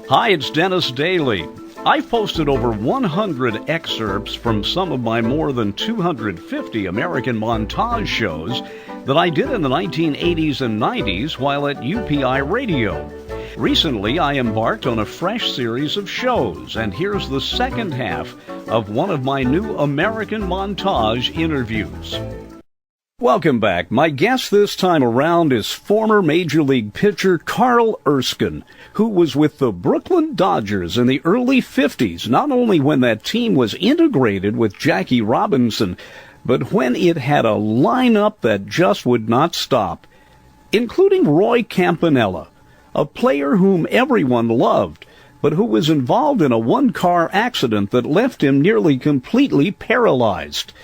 Hi, it's Dennis Daly. I've posted over 100 excerpts from some of my more than 250 American montage shows that I did in the 1980s and 90s while at UPI Radio. Recently, I embarked on a fresh series of shows, and here's the second half of one of my new American montage interviews. Welcome back. My guest this time around is former Major League pitcher Carl Erskine, who was with the Brooklyn Dodgers in the early 50s, not only when that team was integrated with Jackie Robinson, but when it had a lineup that just would not stop, including Roy Campanella, a player whom everyone loved, but who was involved in a one-car accident that left him nearly completely paralyzed.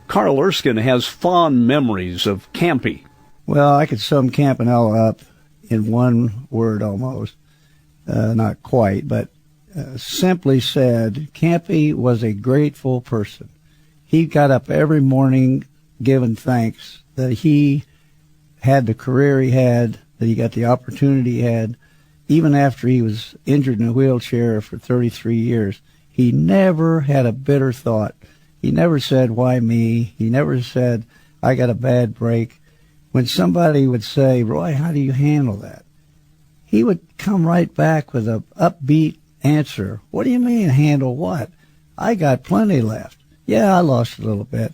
Carl Erskine has fond memories of Campy. Well, I could sum Campanella up in one word almost. Not quite, but simply said, Campy was a grateful person. He got up every morning giving thanks that he had the career he had, that he got the opportunity he had. Even after he was injured in a wheelchair for 33 years, he never had a bitter thought. He never said, why me? He never said, I got a bad break. When somebody would say, Roy, how do you handle that? He would come right back with an upbeat answer. What do you mean, handle what? I got plenty left. Yeah, I lost a little bit.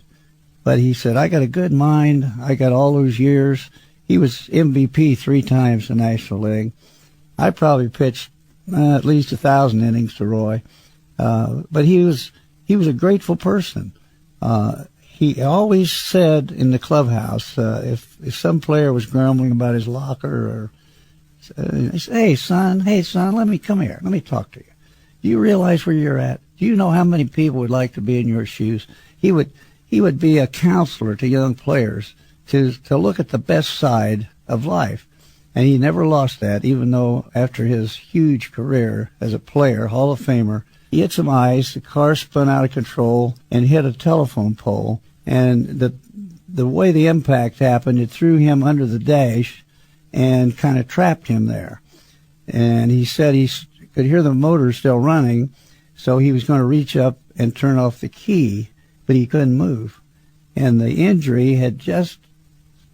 But he said, I got a good mind. I got all those years. He was MVP 3 times in the National League. I probably pitched at least 1,000 innings to Roy. But he was a grateful person. He always said in the clubhouse, if some player was grumbling about his locker, or he said, hey son, let me come here. Let me talk to you. Do you realize where you're at? Do you know how many people would like to be in your shoes? He would be a counselor to young players to look at the best side of life. And he never lost that, even though after his huge career as a player, Hall of Famer, he hit some ice, the car spun out of control, and hit a telephone pole. And the way the impact happened, it threw him under the dash and kind of trapped him there. And he said he could hear the motor still running, so he was going to reach up and turn off the key, but he couldn't move. And the injury had just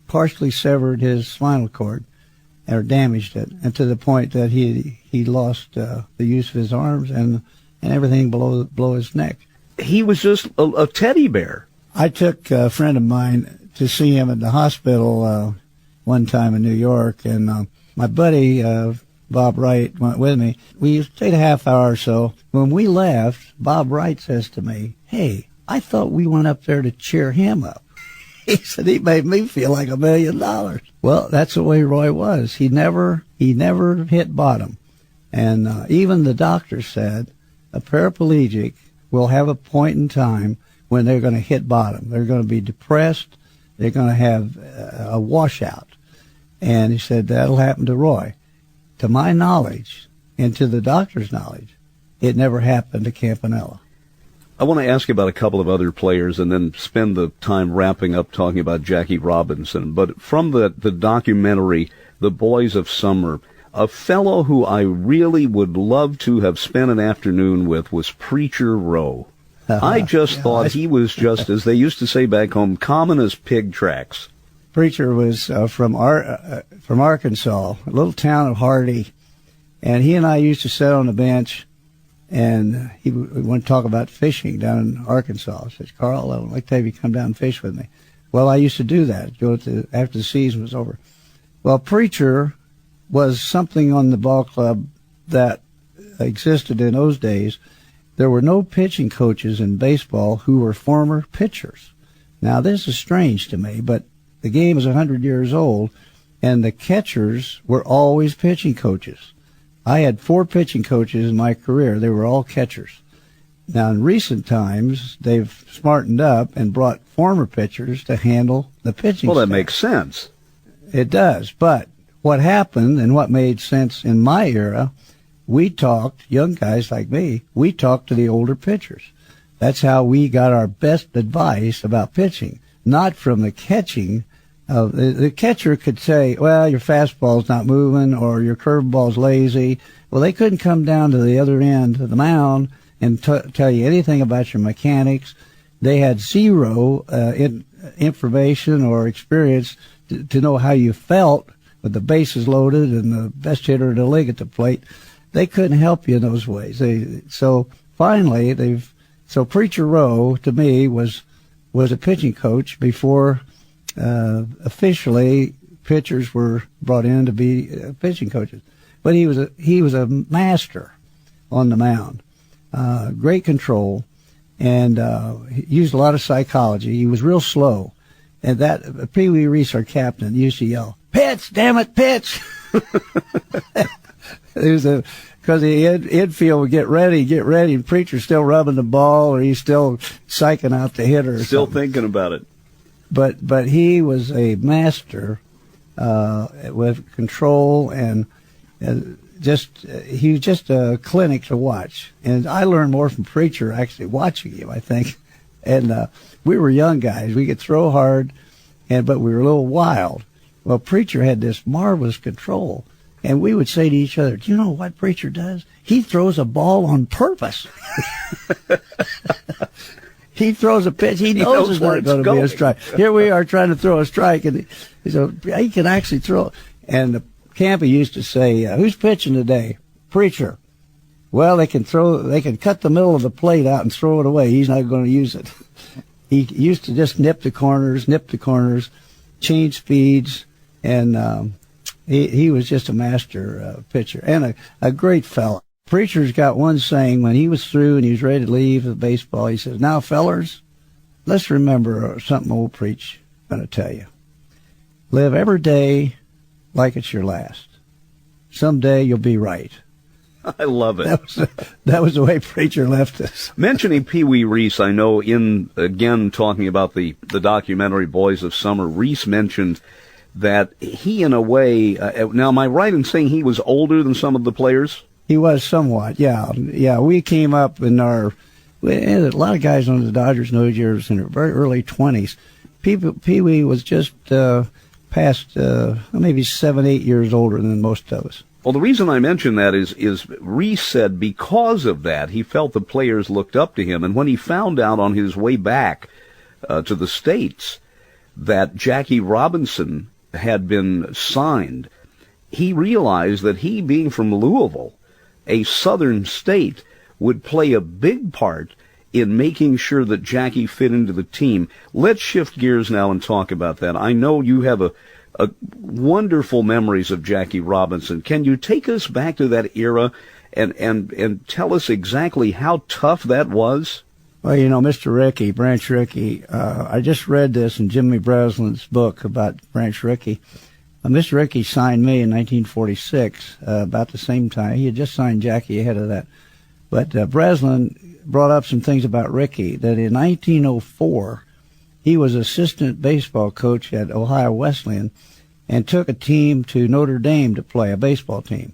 partially severed his spinal cord, or damaged it, and to the point that he lost the use of his arms and everything below his neck. He was just a teddy bear. I took a friend of mine to see him at the hospital one time in New York, and my buddy Bob Wright went with me. We stayed a half hour or so. When we left, Bob Wright says to me, hey, I thought we went up there to cheer him up. He said he made me feel like $1 million. Well, that's the way Roy was. He never hit bottom. And even the doctor said a paraplegic will have a point in time when they're going to hit bottom. They're going to be depressed. They're going to have a washout. And he said that'll happen to Roy. To my knowledge, and to the doctor's knowledge, it never happened to Campanella. I want to ask you about a couple of other players and then spend the time wrapping up talking about Jackie Robinson. But from the documentary, The Boys of Summer, a fellow who I really would love to have spent an afternoon with was Preacher Rowe. I just thought he was just, as they used to say back home, common as pig tracks. Preacher was from Arkansas, a little town of Hardy, and he and I used to sit on the bench, and he would want to talk about fishing down in Arkansas. I said, Carl, I'd like to have you come down and fish with me. Well, I used to do that, after the season was over. Well, Preacher was something on the ball club that existed in those days. There were no pitching coaches in baseball who were former pitchers. Now, this is strange to me, but the game is 100 years old, and the catchers were always pitching coaches. I had 4 pitching coaches in my career. They were all catchers. Now, in recent times, they've smartened up and brought former pitchers to handle the pitching Well, that staff. makes sense. It does, but what happened and what made sense in my era, we talked, young guys like me, we talked to the older pitchers. That's how we got our best advice about pitching, not from the catching The catcher could say, well, your fastball's not moving or your curveball's lazy. Well, they couldn't come down to the other end of the mound and tell you anything about your mechanics. They had zero information or experience to know how you felt with the bases loaded and the best hitter in the league at the plate. They couldn't help you in those ways. So finally, Preacher Rowe, to me, was a pitching coach before officially pitchers were brought in to be pitching coaches. But he was a master on the mound, great control, and he used a lot of psychology. He was real slow, and that Pee Wee Reese, our captain, used to yell, "Pitch, damn it, pitch!" Because the infield would get ready, and Preacher's still rubbing the ball, or he's still psyching out the hitter. Still thinking about it. But he was a master with control, and he was just a clinic to watch. And I learned more from Preacher actually watching him, I think. And we were young guys. We could throw hard, but we were a little wild. Well, Preacher had this marvelous control. And we would say to each other, do you know what Preacher does? He throws a ball on purpose. He throws a pitch. He knows it's not going to be a strike. Here we are trying to throw a strike, and he can actually throw. And Campy used to say, who's pitching today? Preacher. Well, they can cut the middle of the plate out and throw it away. He's not going to use it. He used to just nip the corners, change speeds, and he was just a master pitcher and a great fella. Preacher's got one saying when he was through and he was ready to leave the baseball. He says, "Now, fellers, let's remember something old Preach going to tell you. Live every day like it's your last. Someday you'll be right." I love it. That was the way Preacher left us. Mentioning Pee Wee Reese, I know again talking about the documentary Boys of Summer, Reese mentioned that he, in a way, now am I right in saying he was older than some of the players? He was somewhat, yeah. We came up a lot of guys on the Dodgers in those years in their very early 20s. Pee Wee was just past maybe 7, 8 years older than most of us. Well, the reason I mention that is Reese said because of that, he felt the players looked up to him. And when he found out on his way back to the States that Jackie Robinson had been signed, he realized that he, being from Louisville, a southern state, would play a big part in making sure that Jackie fit into the team. Let's shift gears now and talk about that. I know you have a wonderful memories of Jackie Robinson. Can you take us back to that era and tell us exactly how tough that was? Well, Mr. Rickey, Branch Rickey, I just read this in Jimmy Breslin's book about Branch Rickey. Mr. Rickey signed me in 1946, about the same time. He had just signed Jackie ahead of that. But Breslin brought up some things about Rickey, that in 1904, he was assistant baseball coach at Ohio Wesleyan and took a team to Notre Dame to play, a baseball team.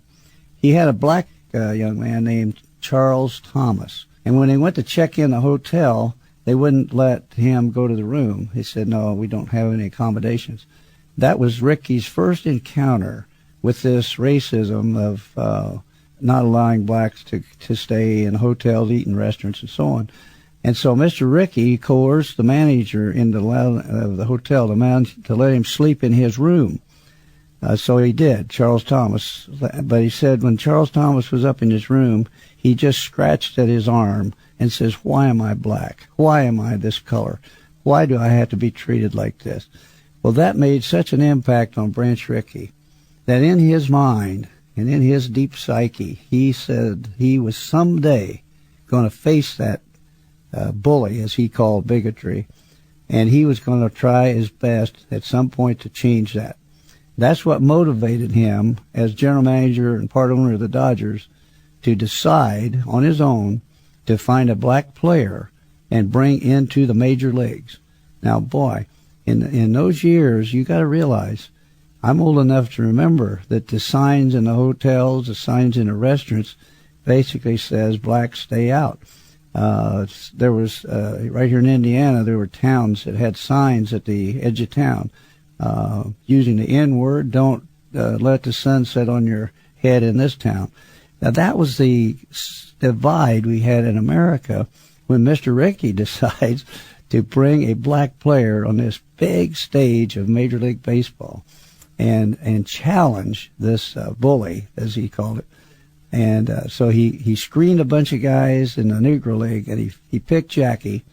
He had a black young man named Charles Thomas. And when they went to check in the hotel, they wouldn't let him go to the room. He said, "No, we don't have any accommodations." That was Rickey's first encounter with this racism of not allowing blacks to stay in hotels, eat in restaurants, and so on. And so Mr. Rickey coerced the manager of the hotel to let him sleep in his room. So he did, Charles Thomas. But he said when Charles Thomas was up in his room, he just scratched at his arm and says, "Why am I black? Why am I this color? Why do I have to be treated like this?" Well, that made such an impact on Branch Rickey that in his mind and in his deep psyche, he said he was someday going to face that bully, as he called bigotry, and he was going to try his best at some point to change that. That's what motivated him as general manager and part owner of the Dodgers to decide on his own to find a black player and bring into the major leagues. Now, boy, in those years, you got to realize, I'm old enough to remember that the signs in the hotels, the signs in the restaurants, basically says blacks stay out. There was, right here in Indiana, there were towns that had signs at the edge of town. using the N-word, don't let the sun set on your head in this town. Now, that was the divide we had in America when Mr. Rickey decides to bring a black player on this big stage of Major League Baseball and challenge this bully, as he called it. And so he screened a bunch of guys in the Negro League, and he picked Jackie.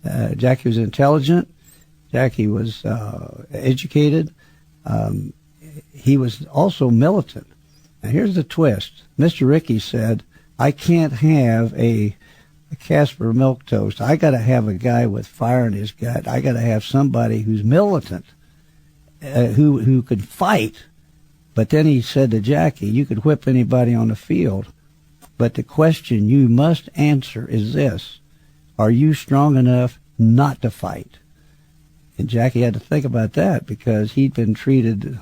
Jackie was intelligent. Jackie was educated. He was also militant. Now, here's the twist. Mr. Rickey said, I can't have a Casper milquetoast. I got to have a guy with fire in his gut. I got to have somebody who's militant, who could fight. But then he said to Jackie, you could whip anybody on the field, but the question you must answer is this: are you strong enough not to fight? And Jackie had to think about that, because he'd been treated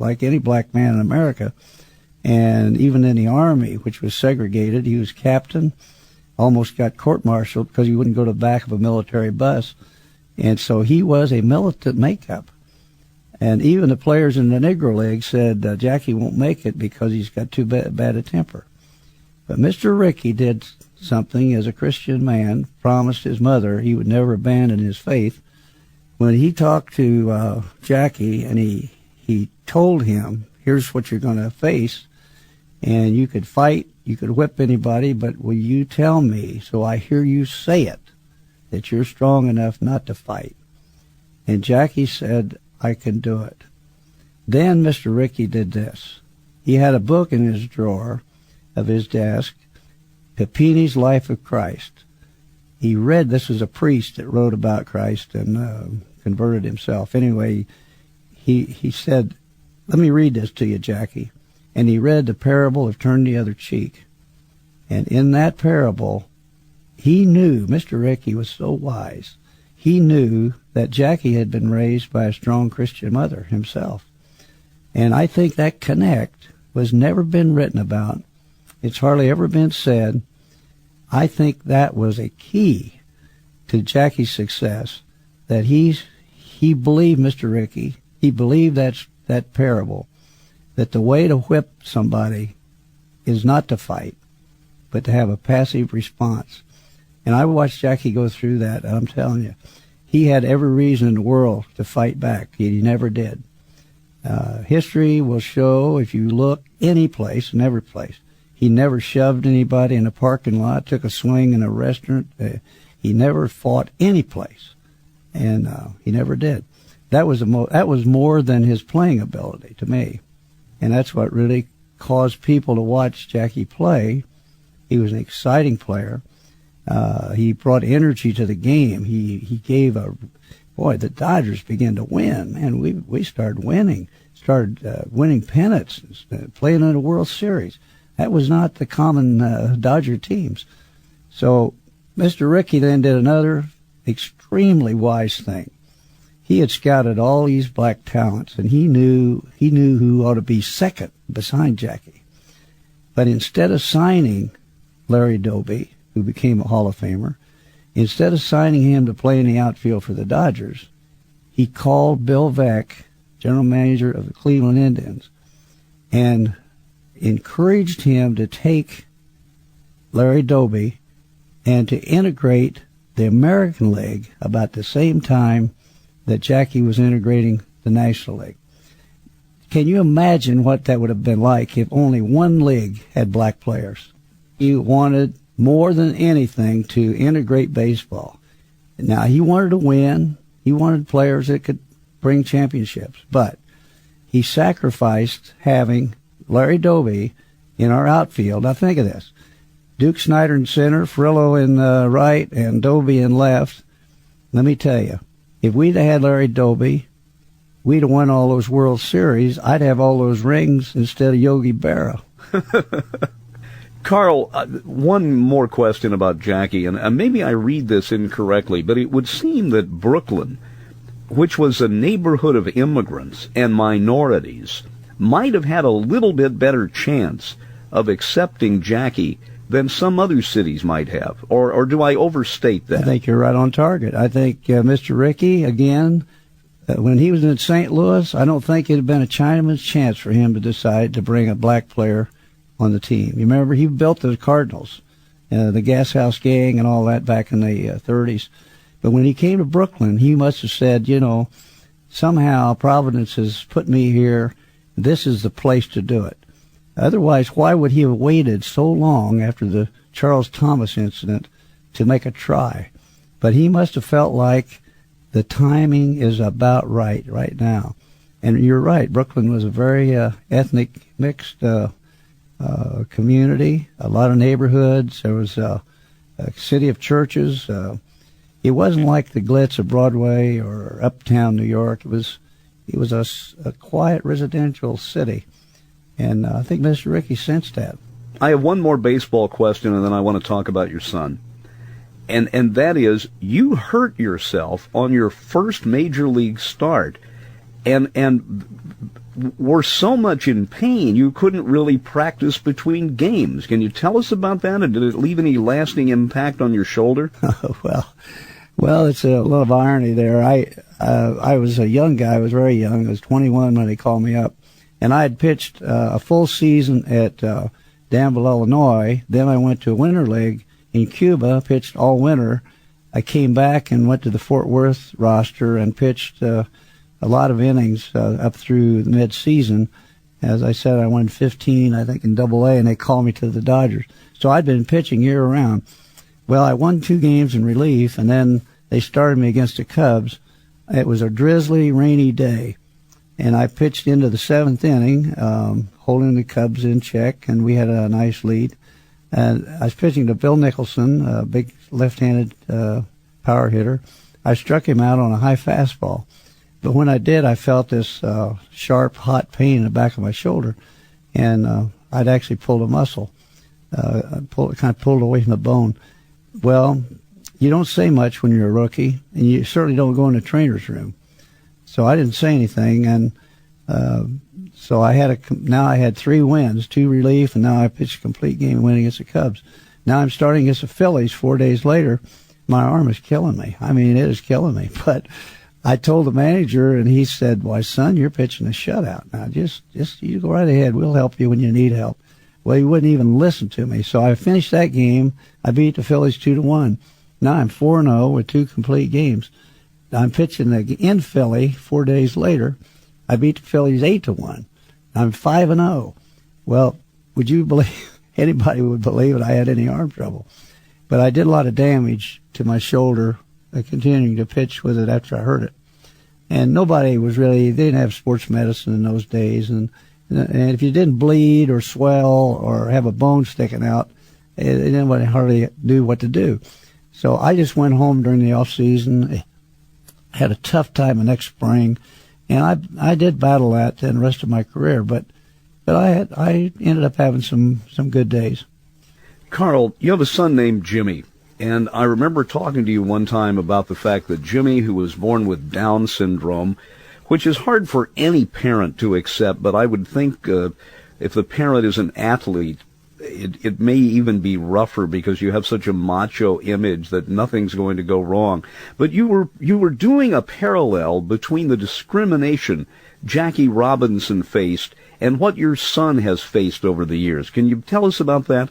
like any black man in America. And even in the Army, which was segregated, he was captain, almost got court-martialed because he wouldn't go to the back of a military bus. And so he was a militant makeup. And even the players in the Negro League said Jackie won't make it because he's got too bad a temper. But Mr. Rickey did something as a Christian man, promised his mother he would never abandon his faith. When he talked to Jackie and he told him, here's what you're going to face, and you could fight, you could whip anybody, but will you tell me, so I hear you say it, that you're strong enough not to fight? And Jackie said, I can do it. Then Mr. Rickey did this. He had a book in his drawer of his desk, Papini's Life of Christ. He read, this was a priest that wrote about Christ and converted himself. Anyway, he said, let me read this to you, Jackie. And he read the parable of Turn the Other Cheek. And in that parable, he knew, Mr. Rickey was so wise, he knew that Jackie had been raised by a strong Christian mother himself. And I think that connect was never been written about. It's hardly ever been said. I think that was a key to Jackie's success, that he believed Mr. Rickey. He believed that parable, that the way to whip somebody is not to fight, but to have a passive response. And I watched Jackie go through that, and I'm telling you, he had every reason in the world to fight back. He never did. History will show, if you look any place and every place, he never shoved anybody in a parking lot, took a swing in a restaurant. He never fought any place, and he never did. That was more than his playing ability to me, and that's what really caused people to watch Jackie play. He was an exciting player. He brought energy to the game. He gave the Dodgers began to win, and we started winning. Winning pennants, playing in the World Series. That was not the common Dodger teams. So Mr. Rickey then did another extremely wise thing. He had scouted all these black talents, and he knew who ought to be second behind Jackie. But instead of signing Larry Doby, who became a Hall of Famer, instead of signing him to play in the outfield for the Dodgers, he called Bill Veeck, general manager of the Cleveland Indians, and encouraged him to take Larry Doby and to integrate the American League about the same time that Jackie was integrating the National League. Can you imagine what that would have been like if only one league had black players? He wanted more than anything to integrate baseball. Now, he wanted to win. He wanted players that could bring championships, but he sacrificed having Larry Doby in our outfield. Now think of this. Duke Snyder in center, Frillo in right, and Doby in left. Let me tell you, if we'd have had Larry Doby, we'd have won all those World Series. I'd have all those rings instead of Yogi Berra. Carl, one more question about Jackie, and maybe I read this incorrectly, but it would seem that Brooklyn, which was a neighborhood of immigrants and minorities, might have had a little bit better chance of accepting Jackie than some other cities might have. Or do I overstate that? I think you're right on target. I think Mr. Rickey, again, When he was in St. Louis, I don't think it had been a Chinaman's chance for him to decide to bring a black player on the team. You remember, he built the Cardinals, the Gas House Gang and all that back in the 30s. But when he came to Brooklyn, he must have said, somehow Providence has put me here. This is the place to do it. Otherwise, why would he have waited so long after the Charles Thomas incident to make a try? But he must have felt like the timing is about right now. And you're right, Brooklyn was a very ethnic mixed community, a lot of neighborhoods. There was a city of churches. It wasn't like the glitz of Broadway or uptown New York. It was a quiet residential city. And I think Mr. Rickey sensed that. I have one more baseball question, and then I want to talk about your son. And that is, you hurt yourself on your first major league start, and were so much in pain you couldn't really practice between games. Can you tell us about that, and did it leave any lasting impact on your shoulder? Well, it's a lot of irony there. I was a young guy. I was very young. I was 21 when they called me up, and I had pitched a full season at Danville, Illinois. Then I went to a winter league in Cuba, pitched all winter. I came back and went to the Fort Worth roster and pitched a lot of innings up through the mid-season. As I said, I won 15, I think, in Double-A, and they called me to the Dodgers. So I'd been pitching year-round. Well, I won 2 games in relief, and then they started me against the Cubs. It was a drizzly, rainy day, and I pitched into the 7th inning, holding the Cubs in check, and we had a nice lead. And I was pitching to Bill Nicholson, a big left-handed power hitter. I struck him out on a high fastball. But when I did, I felt this sharp, hot pain in the back of my shoulder, and I'd actually pulled a muscle. Kind of pulled away from the bone. Well, you don't say much when you're a rookie, and you certainly don't go in the trainer's room. So I didn't say anything, and so I had 3 wins, 2 relief, and now I pitched a complete game win against the Cubs. Now I'm starting against the Phillies 4 days later. My arm is killing me. I mean, it is killing me. But I told the manager, and he said, "Why, son, you're pitching a shutout. Now, just you go right ahead. We'll help you when you need help." Well, he wouldn't even listen to me. So I finished that game. I beat the Phillies 2-1. Now I'm 4-0 with 2 complete games. I'm pitching in Philly 4 days later. I beat the Phillies 8-1. I'm 5-0. Well, would you believe, anybody would believe it, I had any arm trouble. But I did a lot of damage to my shoulder, continuing to pitch with it after I hurt it. And nobody was really, they didn't have sports medicine in those days. And if you didn't bleed or swell or have a bone sticking out, they didn't hardly do what to do. So I just went home during the off season, had a tough time the next spring, and I did battle that the rest of my career. But I ended up having some good days. Carl, you have a son named Jimmy, and I remember talking to you one time about the fact that Jimmy, who was born with Down syndrome, which is hard for any parent to accept, but I would think if the parent is an athlete, it may even be rougher because you have such a macho image that nothing's going to go wrong. But you were doing a parallel between the discrimination Jackie Robinson faced and what your son has faced over the years. Can you tell us about that?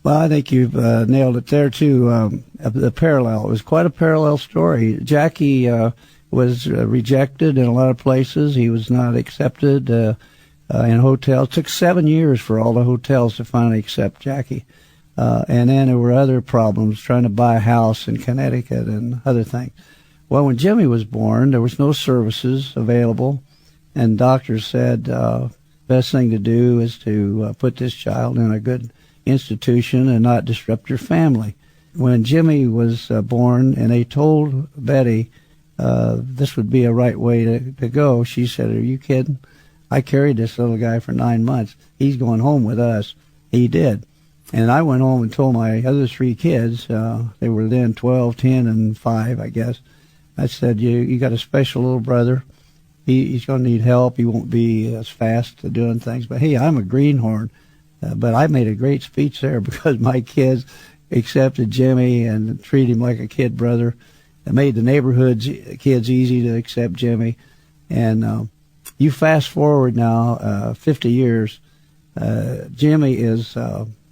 Well, I think you've nailed it there, too, the parallel. It was quite a parallel story. Jackie was rejected in a lot of places. He was not accepted in hotels. It took 7 years for all the hotels to finally accept Jackie. And then there were other problems, trying to buy a house in Connecticut and other things. Well, when Jimmy was born, there was no services available, and doctors said best thing to do is to put this child in a good institution and not disrupt your family. When Jimmy was born and they told Betty this would be a right way to go, she said, "Are you kidding? I carried this little guy for 9 months. He's going home with us." He did. And I went home and told my other 3 kids, they were then 12, 10, and 5, I guess. I said, you got a special little brother. He's going to need help. He won't be as fast at doing things. But, hey, I'm a greenhorn. But I made a great speech there because my kids accepted Jimmy and treated him like a kid brother. It made the neighborhood's kids easy to accept Jimmy. And you fast forward now 50 years, Jimmy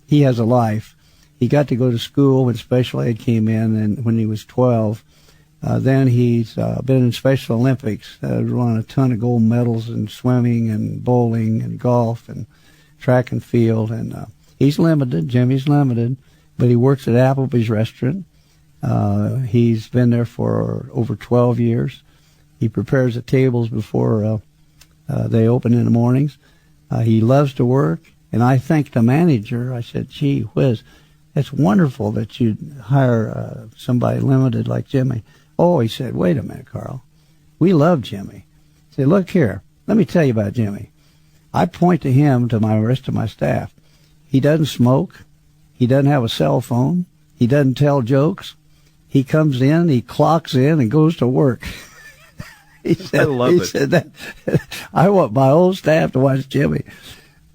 he has a life. He got to go to school when special ed came in, and when he was 12. Then he's been in Special Olympics, won a ton of gold medals in swimming and bowling and golf and track and field. And he's limited. Jimmy's limited, but he works at Applebee's restaurant. He's been there for over 12 years. He prepares the tables before they open in the mornings. He loves to work, and I thanked the manager. I said, gee whiz, it's wonderful that you hire somebody limited like Jimmy. Oh, he said, wait a minute, Carl. We love Jimmy. He said, look here, let me tell you about Jimmy. I point to him to my rest of my staff. He doesn't smoke. He doesn't have a cell phone. He doesn't tell jokes. He comes in, he clocks in, and goes to work. He said, I said that I want my whole staff to watch Jimmy.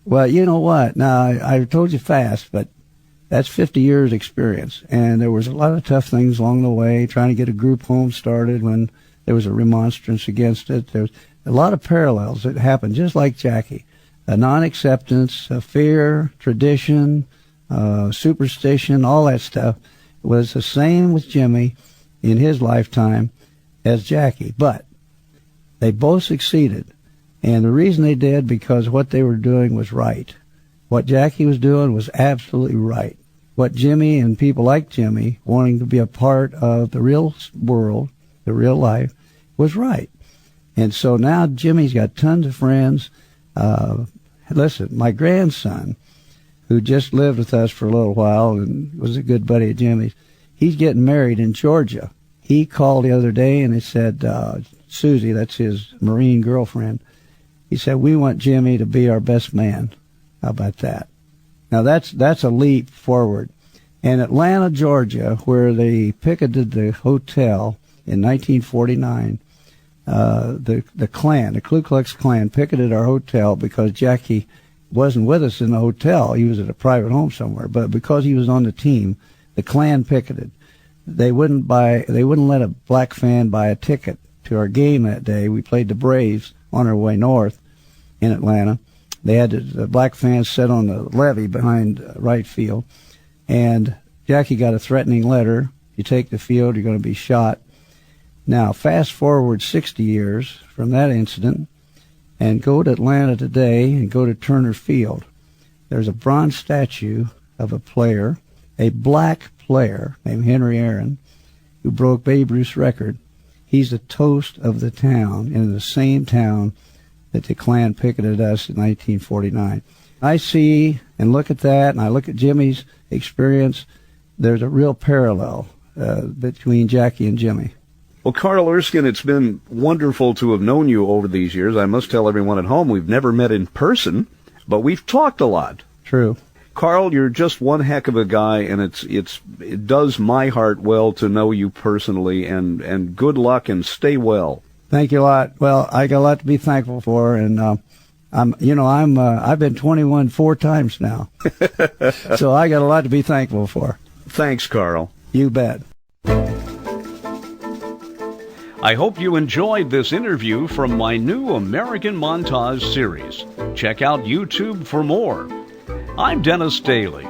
Well, you know what? Now, I told you fast, but that's 50 years experience. And there was a lot of tough things along the way, trying to get a group home started when there was a remonstrance against it. There's a lot of parallels that happened, just like Jackie. A non-acceptance, a fear, tradition, superstition, all that stuff was the same with Jimmy in his lifetime as Jackie. But they both succeeded. And the reason they did, because what they were doing was right. What Jackie was doing was absolutely right. What Jimmy and people like Jimmy wanting to be a part of the real world, the real life, was right. And so now Jimmy's got tons of friends. Listen, my grandson, who just lived with us for a little while and was a good buddy of Jimmy's, he's getting married in Georgia. He called the other day and he said, Susie, that's his Marine girlfriend, he said, we want Jimmy to be our best man. How about that? Now that's a leap forward. In Atlanta, Georgia, where they picketed the hotel in 1949, the Klan, the Ku Klux Klan, picketed our hotel because Jackie wasn't with us in the hotel. He was at a private home somewhere. But because he was on the team, the Klan picketed. They wouldn't let a black fan buy a ticket to our game that day. We played the Braves on our way north in Atlanta. They had the black fans sit on the levee behind right field. And Jackie got a threatening letter. You take the field, you're going to be shot. Now, fast forward 60 years from that incident and go to Atlanta today and go to Turner Field. There's a bronze statue of a player, a black player named Henry Aaron, who broke Babe Ruth's record. He's the toast of the town, in the same town that the Klan picketed us in 1949. I see and look at that, and I look at Jimmy's experience. There's a real parallel between Jackie and Jimmy. Well, Carl Erskine, it's been wonderful to have known you over these years. I must tell everyone at home we've never met in person, but we've talked a lot. True. Carl, you're just one heck of a guy, and it does my heart well to know you personally, and good luck and stay well. Thank you a lot. Well, I got a lot to be thankful for, and I've been 21 4 times now, so I got a lot to be thankful for. Thanks, Carl. You bet. I hope you enjoyed this interview from my new American Montage series. Check out YouTube for more. I'm Dennis Daly.